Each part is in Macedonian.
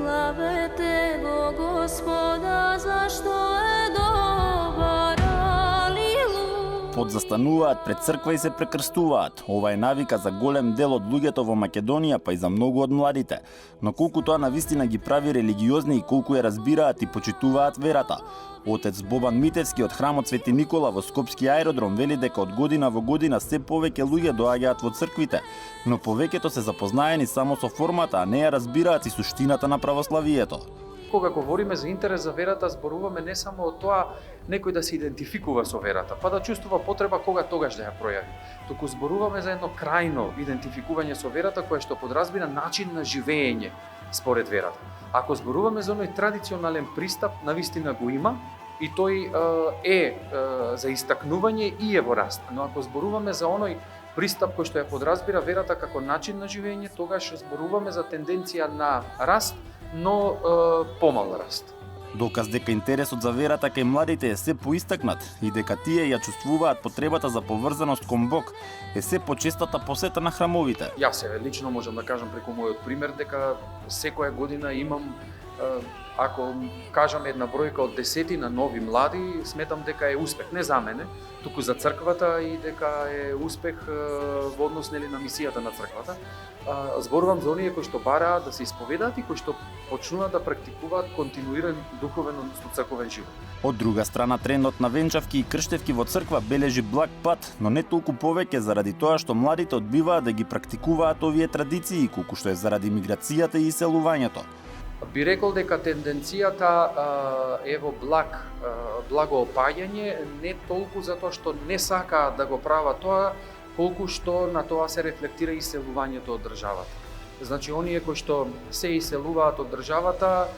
Славете го Господа, зашто е добар. Алилуја. Подзастануваат пред црква и се прекрстуваат. Ова е навика за голем дел од луѓето во Македонија, па и за многу од младите. Но колку тоа навистина ги прави религиозни и колку ја разбираат и почитуваат верата. Отец Бобан Митевски од храмот Свети Никола во Скопски аеродром вели дека од година во година се повеќе луѓе доаѓаат во црквите, но повеќето се запознаени само со формата, а не ја разбираат и суштината на православието. Кога говориме за интерес за верата, зборуваме не само од тоа некој да се идентификува со верата, па да чувствува потреба кога тогаш да ја пројави, туку зборуваме за едно крајно идентификување со верата кое што подразбира начин на живење според верата. Ако зборуваме за оној традиционален пристап, навистина го има и тој е за истакнување и е во раст. Но ако зборуваме за оној пристап кој што ја подразбира верата како начин на живење, тогаш зборуваме за тенденција на раст, но помал раст. Доказ дека интересот за верата кај младите е се поистакнат и дека тие ја чувствуваат потребата за поврзаност кон Бог е се почестата посета на храмовите. Јас лично можам да кажам преку мојот пример дека секоја година имам, ако кажам една бројка од десетина нови млади, сметам дека е успех не за мене, туку за црквата и дека е успех во однос на мисијата на црквата. Зборувам за оние кои што бараат да се исповедаат и кои што почнуваат да практикуваат континуиран духовен, односно црковен живот. Од друга страна, трендот на венчавки и крштевки во црква бележи благ пат, но не толку повеќе заради тоа што младите одбиваат да ги практикуваат овие традиции, колку што е заради миграцијата и иселувањето. Би рекол дека тенденцијата е во благо опаѓање, не толку затоа што не сакаат да го прават тоа, колку што на тоа се рефлектира иселувањето од државата. Значи, оние кои што се иселуваат од државата,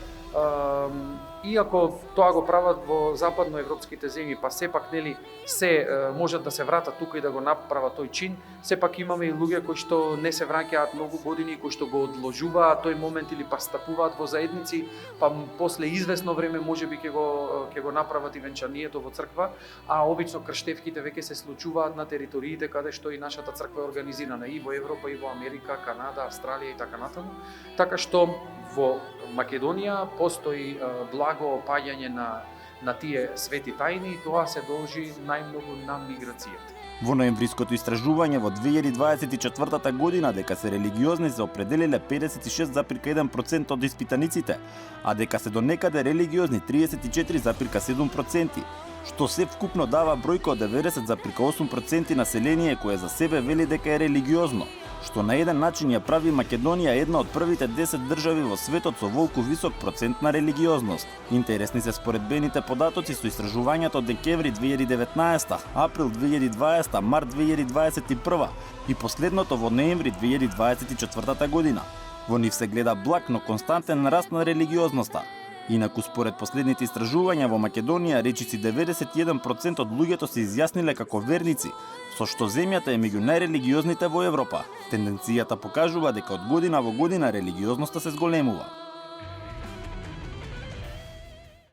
иако тоа го прават во западноевропските земји, па сепак нели се можат да се вратат тука и да го направат тој чин, сепак имаме и луѓе кои што не се враќаат многу години, кои што го одложуваат тој момент или па стапуваат во заедници, па после извесно време можеби ќе го направат и венчанието во црква, а обично крштевките веќе се случуваат на териториите каде што и нашата црква е организирана и во Европа, и во Америка, Канада, Австралија и така натаму. Така што во Македонија постои благо опаѓање на тие свети тајни и тоа се должи најмногу на миграцијата. Во ноемвриското истражување во 2024 година дека се религиозни се определиле 56,1% од испитаниците, а дека се донекаде религиозни 34,7%, што се вкупно дава бројка од 90,8% население кое за себе вели дека е религиозно, што на еден начин ја прави Македонија една од првите 10 држави во светот со волку висок процент на религиозност. Интересни се споредбените податоци со истражувањето од декември 2019, април 2020, март 2021 и последното во ноември 2024 година. Во нив се гледа благ, но константен раст на религиозноста. Инаку според последните истражувања во Македонија, речиси 91% од луѓето се изјасниле како верници, со што земјата е меѓу најрелигиозните во Европа. Тенденцијата покажува дека од година во година религиозноста се зголемува.